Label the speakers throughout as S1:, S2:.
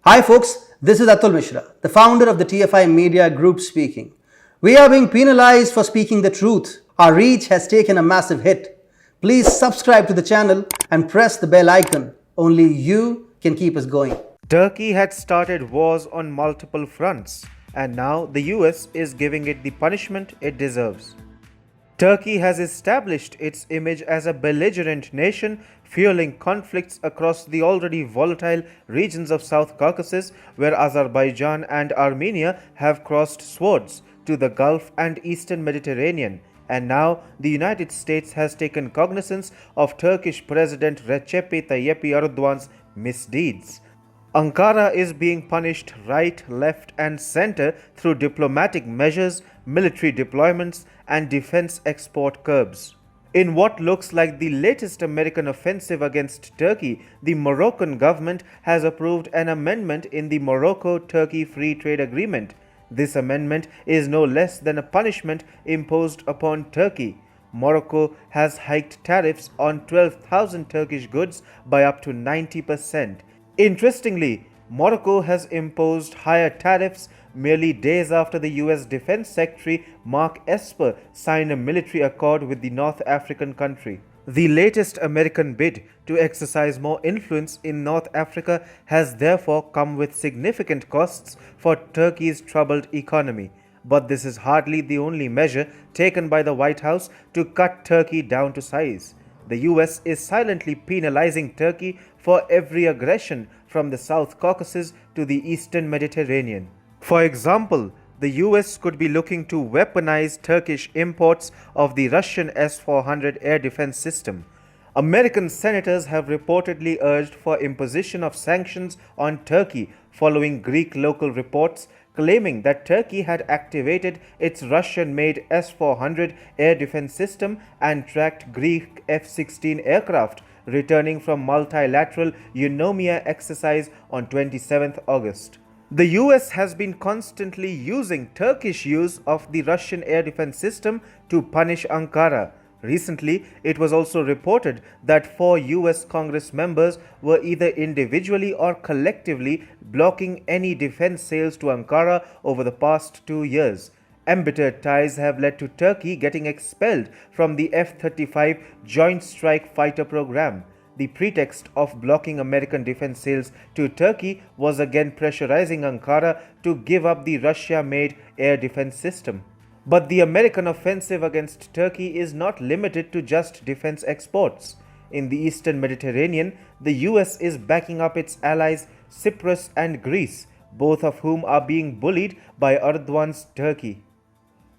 S1: Hi folks, this is Atul Mishra, the founder of the TFI Media Group speaking. We are being penalized for speaking the truth. Our reach has taken a massive hit. Please subscribe to the channel and press the bell icon. Only you can keep us going.
S2: Turkey had started wars on multiple fronts, and now the US is giving it the punishment it deserves. Turkey has established its image as a belligerent nation, fueling conflicts across the already volatile regions of South Caucasus, where Azerbaijan and Armenia have crossed swords to the Gulf and Eastern Mediterranean. And now the United States has taken cognizance of Turkish President Recep Tayyip Erdoğan's misdeeds. Ankara is being punished right, left, and center through diplomatic measures, military deployments, and defense export curbs. In what looks like the latest American offensive against Turkey, the Moroccan government has approved an amendment in the Morocco-Turkey Free Trade Agreement. This amendment is no less than a punishment imposed upon Turkey. Morocco has hiked tariffs on 12,000 Turkish goods by up to 90%. Interestingly, Morocco has imposed higher tariffs merely days after the US Defense Secretary Mark Esper signed a military accord with the North African country. The latest American bid to exercise more influence in North Africa has therefore come with significant costs for Turkey's troubled economy. But this is hardly the only measure taken by the White House to cut Turkey down to size. The US is silently penalizing Turkey for every aggression from the South Caucasus to the Eastern Mediterranean. For example, the US could be looking to weaponize Turkish imports of the Russian S-400 air defense system. American senators have reportedly urged for imposition of sanctions on Turkey following Greek local reports claiming that Turkey had activated its Russian-made S-400 air defense system and tracked Greek F-16 aircraft returning from multilateral Eunomia exercise on 27th August. The US has been constantly using Turkish use of the Russian air defense system to punish Ankara. Recently, it was also reported that 4 US Congress members were either individually or collectively blocking any defense sales to Ankara over the past 2 years. Embittered ties have led to Turkey getting expelled from the F-35 Joint Strike Fighter program. The pretext of blocking American defense sales to Turkey was again pressurizing Ankara to give up the Russia-made air defense system. But the American offensive against Turkey is not limited to just defense exports. In the Eastern Mediterranean, the US is backing up its allies Cyprus and Greece, both of whom are being bullied by Erdogan's Turkey.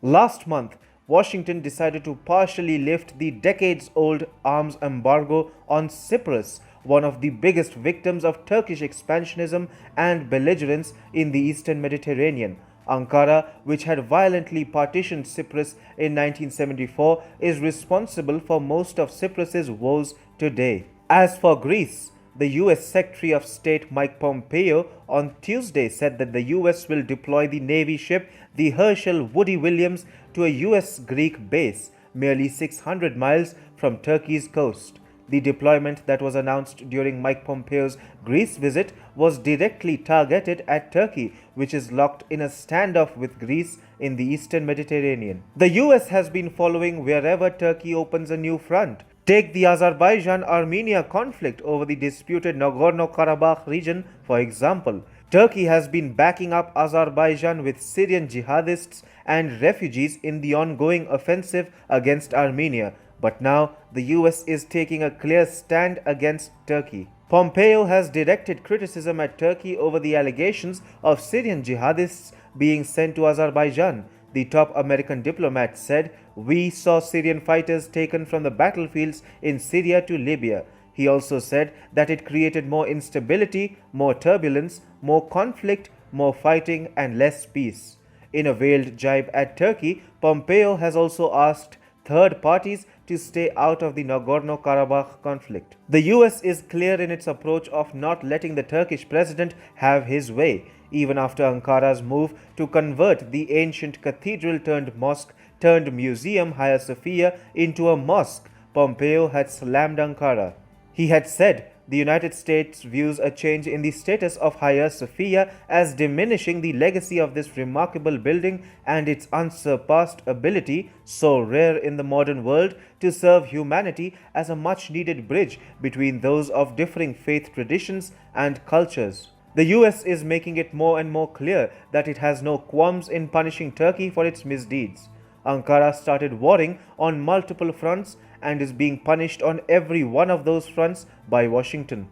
S2: Last month, Washington decided to partially lift the decades-old arms embargo on Cyprus, one of the biggest victims of Turkish expansionism and belligerence in the Eastern Mediterranean. Ankara, which had violently partitioned Cyprus in 1974, is responsible for most of Cyprus's woes today. As for Greece, the US Secretary of State Mike Pompeo on Tuesday said that the US will deploy the Navy ship the Herschel Woody Williams to a US-Greek base merely 600 miles from Turkey's coast. The deployment that was announced during Mike Pompeo's Greece visit was directly targeted at Turkey, which is locked in a standoff with Greece in the Eastern Mediterranean. The US has been following wherever Turkey opens a new front. Take the Azerbaijan-Armenia conflict over the disputed Nagorno-Karabakh region, for example. Turkey has been backing up Azerbaijan with Syrian jihadists and refugees in the ongoing offensive against Armenia. But now, the US is taking a clear stand against Turkey. Pompeo has directed criticism at Turkey over the allegations of Syrian jihadists being sent to Azerbaijan. The top American diplomat said, "We saw Syrian fighters taken from the battlefields in Syria to Libya." He also said that it created more instability, more turbulence, more conflict, more fighting, and less peace. In a veiled jibe at Turkey, Pompeo has also asked third parties to stay out of the Nagorno-Karabakh conflict. The US is clear in its approach of not letting the Turkish president have his way, even after Ankara's move to convert the ancient cathedral-turned-mosque-turned-museum Hagia Sophia into a mosque. Pompeo had slammed Ankara. He had said the United States views a change in the status of Hagia Sophia as diminishing the legacy of this remarkable building and its unsurpassed ability, so rare in the modern world, to serve humanity as a much-needed bridge between those of differing faith traditions and cultures. The US is making it more and more clear that it has no qualms in punishing Turkey for its misdeeds. Ankara started warring on multiple fronts and is being punished on every one of those fronts by Washington.